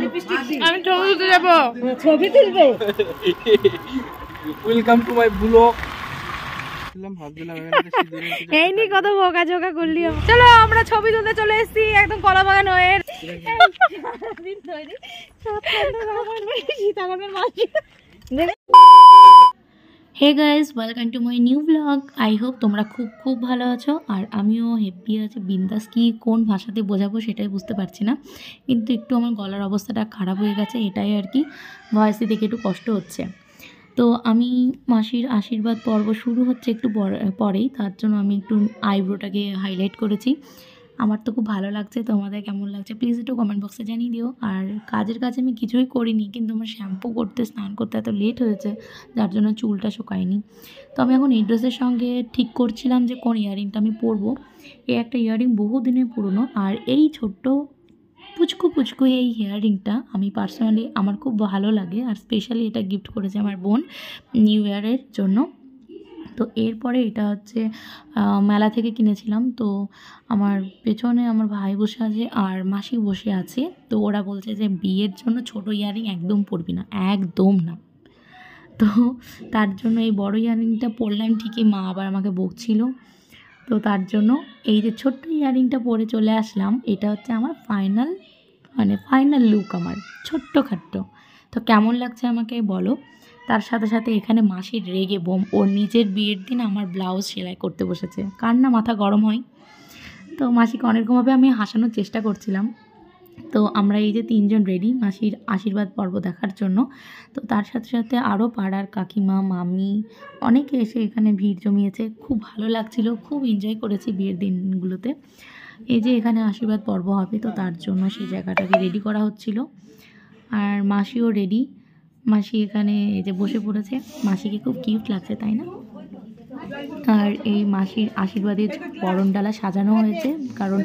আমি ছবি তুলতে যাবো। ছবি তুলবে? Welcome to my blog. এই নি কত বোকা ঝোকা করলি। চলো আমরা ছবি তুলতে চলে এসেছি একদম কলা বাগান হয়ে। Hey guys, welcome to my new blog. I hope তোমরা খুব খুব ভালো আছো, আর আমিও হ্যাপি আছি। বিন্দাস কি কোন ভাষাতে বোঝাবো সেটাই বুঝতে পারছি না, কিন্তু একটু আমার গলার অবস্থাটা খারাপ হয়ে গেছে, এটাই আর কি। ভয়েসে দেখে একটু কষ্ট হচ্ছে। তো আমি মাসির আশীর্বাদ পর্ব শুরু হচ্ছে একটু পরেই, তার জন্য আমি একটু আইব্রোটাকে হাইলাইট করেছি। আমার তো খুব ভালো লাগছে, তোমাদের কেমন লাগছে প্লিজ একটু কমেন্ট বক্সে জানিয়ে দিও। আর কাজের কাছে আমি কিছুই করিনি, কিন্তু আমার শ্যাম্পু করতে স্নান করতে এত লেট হয়েছে, যার জন্য চুলটা শুকায়নি। তো আমি এখন এই ড্রেসের সঙ্গে ঠিক করছিলাম যে কোন ইয়াররিংটা আমি পরবো। এই একটা ইয়াররিং বহু দিনের পুরনো, আর এই ছোট্ট পুচকু পুচকু এই ইয়াররিংটা আমি পার্সোনালি আমার খুব ভালো লাগে, আর স্পেশালি এটা গিফট করেছে আমার বোন নিউ ইয়ারের জন্য। তো এরপরে এটা হচ্ছে মেলা থেকে কিনেছিলাম। তো আমার পেছনে আমার ভাই বসে আছে আর মাসি বসে আছে। তো ওরা বলছে যে বিয়ের জন্য ছোট ইয়াররিং একদম পরবি না, একদম না। তো তার জন্য এই বড় ইয়াররিংটা পরলাম ঠিকই, মা আবার আমাকে বকছিল। তো তার জন্য এই যে ছোট্ট ইয়াররিংটা পরে চলে আসলাম। এটা হচ্ছে আমার ফাইনাল লুক, আমার ছোট্ট খাট্ট। তো কেমন লাগছে আমাকে বলো। তার সাথে সাথে এখানে মাসির রেগে বোম, ওর নিজের বিয়ের দিন আমার ব্লাউজ সেলাই করতে বসেছে। কার না মাথা গরম হয়। তো মাসিকে অনেকরকমভাবে আমি হাসানোর চেষ্টা করছিলাম। তো আমরা এই যে তিনজন রেডি মাসির আশীর্বাদ পর্ব দেখার জন্য। তো তার সাথে সাথে আরও পাড়ার কাকিমা মামি অনেকে এসে এখানে ভিড় জমিয়েছে। খুব ভালো লাগছিল, খুব এনজয় করেছি বিয়ের দিনগুলোতে। এই যে এখানে আশীর্বাদ পর্ব হবে, তো তার জন্য সেই জায়গাটাকে রেডি করা হচ্ছিল। আর মাসিও রেডি, মাসি এখানে এই যে বসে পড়েছে। মাসিকে খুব কিউট লাগছে, তাই না? আর এই মাসির আশীর্বাদের বরণডালা সাজানো হয়েছে, কারণ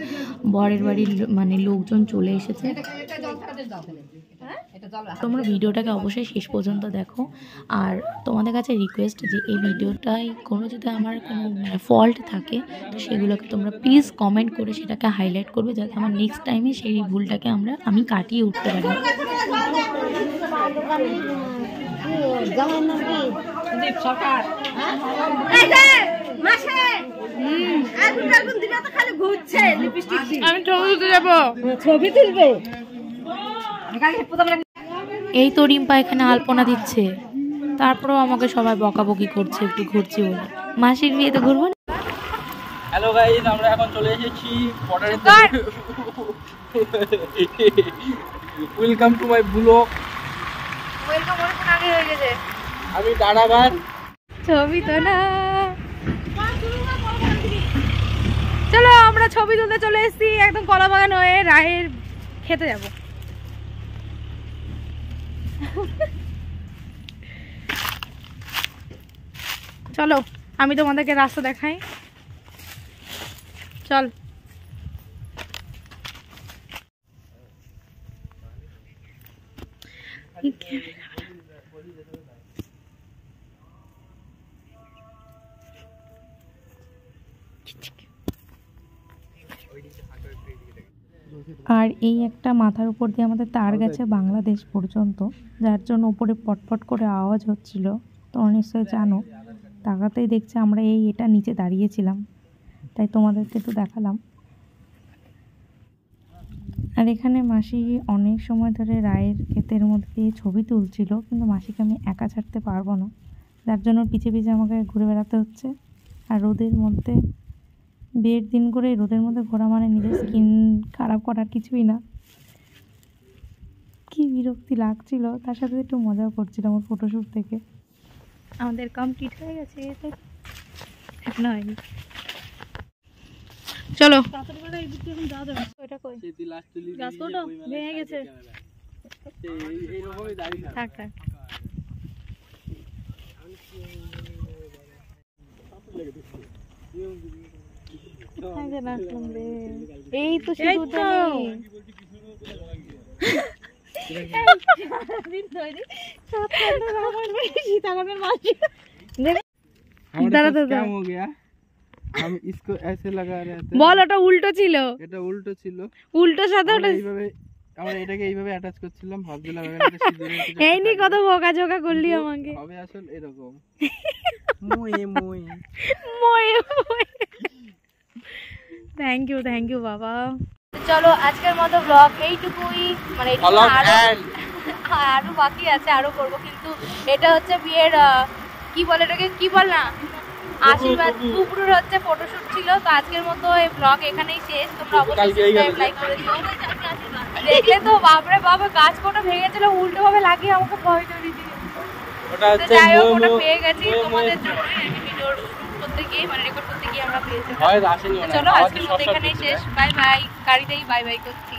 বরের বাড়ির লোকজন চলে এসেছে। তোমরা ভিডিওটাকে অবশ্যই শেষ পর্যন্ত দেখো। আর তোমাদের কাছে রিকোয়েস্ট যে এই ভিডিওটায় কোনো যদি আমার কোনো ফল্ট থাকে, তো সেগুলোকে তোমরা প্লিজ কমেন্ট করে সেটাকে হাইলাইট করবে, যাতে আমার নেক্সট টাইমে সেই ভুলটাকে আমি কাটিয়ে উঠতে পারি। আমি ছবি তুলতে যাবো। ছবি তুলবে? এই তো রিম্পা এখানে আলপনা দিচ্ছে, তারপরেও আমাকে সবাই বকাবকি করছে একটু ঘুরছি বলে। মাসির বিয়েতে ঘুরবো না? হ্যালো গাইস, আমরা এখন চলে এসেছি বর্ডারে। Welcome to my blog. Welcome অনেক আগে হয়ে গেছে। আমি দাঁড়াবার ছবি তো না। চলো আমরা ছবি তুলতে চলে এসেছি একদম কলা বাগান হয়ে, রায়ের খেতে যাব। চলো আমি তোমাদেরকে রাস্তা দেখাই, চল। আর এই একটা মাথার উপর দিয়ে আমাদের তার গেছে বাংলাদেশ পর্যন্ত, যার জন্য উপরে পটপট করে আওয়াজ হচ্ছিল। তো নিশ্চয়ই জানো, তাকাতেই দেখছে আমরা এটা নিচে দাঁড়িয়েছিলাম, তাই তোমাদেরকে একটু দেখালাম। আর এখানে মাসি অনেক সময় ধরে রায়ের ক্ষেতের মধ্যে দিয়ে ছবি তুলছিল, কিন্তু মাসিকে আমি একা ছাড়তে পারবো না, যার জন্য পিছে পিছে আমাকে ঘুরে বেড়াতে হচ্ছে। আর রোদের মধ্যে, বিয়ের দিন করে রোদের মধ্যে ঘোরা মানে নিজের স্কিন খারাপ করার কিছুই না। কি বিরক্তি লাগছিল, তার সাথে একটু মজাও করছিলাম ওর ফটোশ্যুট থেকে। আমাদের কমপ্লিট হয়ে গেছে, এখনো হয়নি। চলো ভেঙে গেছে, থাক থাক। এই তো हम इसको ऐसे लगा रहे थे। বল ওটা উল্টো ছিল। এটা উল্টো ছিল, উল্টো সাদা ওটা এইভাবে আমরা এটাকে এইভাবে অ্যাটাচ করছিলাম, ভাবছিলাম এখানে একটা সিঁদুরের কিছু এই নি কত বকাঝকা করলি আমাকে। হবে আসলে এরকম মুয়ে মুয়ে। থ্যাংক ইউ বাবা। চলো আজকের মতো ব্লগ এইটুকুই, মানে আরো বাকি আছে, আরো করবো, কিন্তু এটা হচ্ছে বিয়ের কি বলে এটাকে, কি বল না, আশীর্বাদ কুকুরের হচ্ছে ফটোশুট ছিল। তো আজকের মতো এই ব্লগ এখানেই শেষ। তোমরা অবশ্যই লাইক করে দিও। দেখলে তো বাপরে বাবা, গাছ কোটা ভেঙেছিল উল্টো ভাবে লাগিয়ে আমাকে ভয় ধরিয়ে দিল। ওটা হচ্ছে যাই হোক, ওটা পেয়ে গেছি তোমাদের জন্য, ভিডিও করতে গিয়ে, মানে রেকর্ড করতে গিয়ে আমরা পেয়েছি। চলো আজকের মতো এখানেই শেষ, বাই বাই। গাড়িতেই বাই বাই করছি।